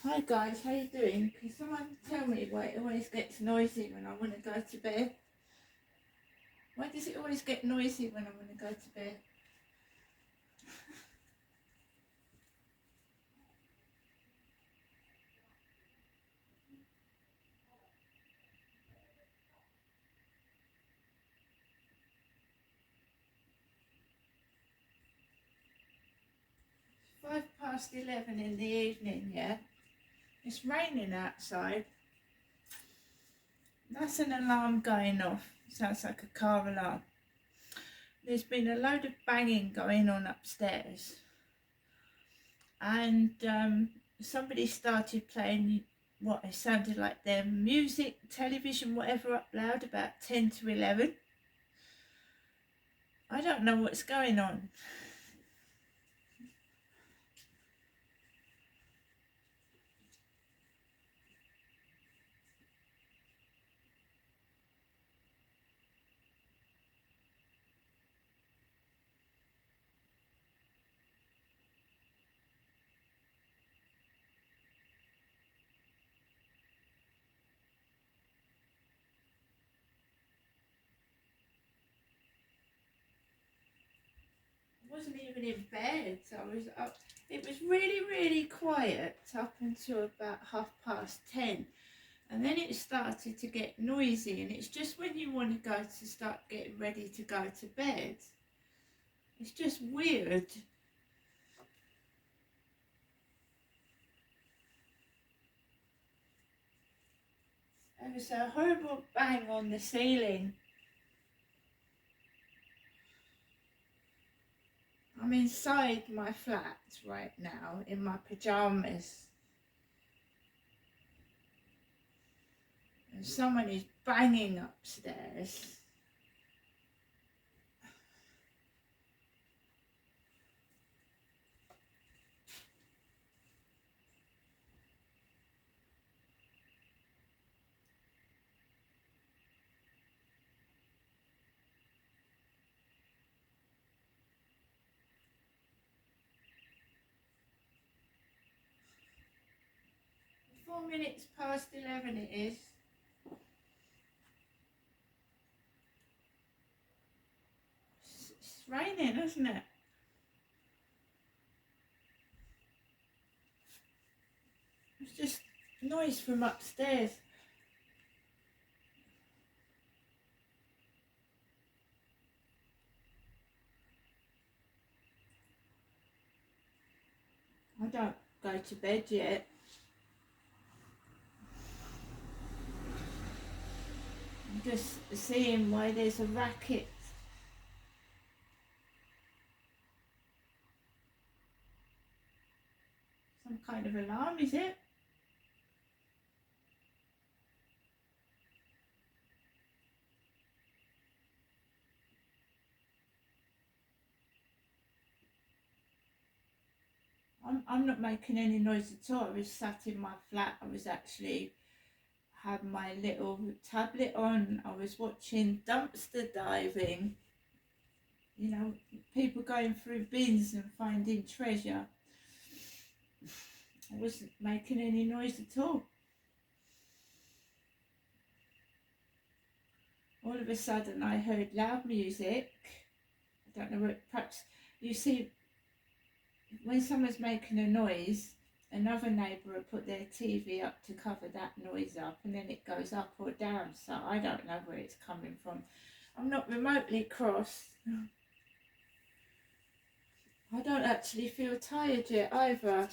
Hi guys, how you doing? Can someone tell me why it always gets noisy when I want to go to bed? Why does it always get noisy when I want to go to bed? 11:05 in the evening, yeah? It's raining outside. That's an alarm going off. Sounds like a car alarm. There's been a load of banging going on upstairs. And somebody started playing what it sounded like their music, television, whatever up loud about 10 to 11. I don't know what's going on. I wasn't even in bed. I was up. It was really, really quiet up until about 10:30. And then it started to get noisy, and it's just when you want to go to start getting ready to go to bed. It's just weird. There was a horrible bang on the ceiling. I'm inside my flat right now in my pajamas. And someone is banging upstairs. Four minutes past 11 it is. It's raining, isn't it? It's just noise from upstairs. I don't go to bed yet. I'm just seeing why there's a racket. Some kind of alarm, is it? I'm not making any noise at all. I was sat in my flat. I was actually had my little tablet on. I was watching dumpster diving. You know, people going through bins and finding treasure. I wasn't making any noise at all. All of a sudden I heard loud music. I don't know what, perhaps you see when someone's making a noise, another neighbour will put their TV up to cover that noise up, and then it goes up or down, so I don't know where it's coming from. I'm not remotely cross. I don't actually feel tired yet either.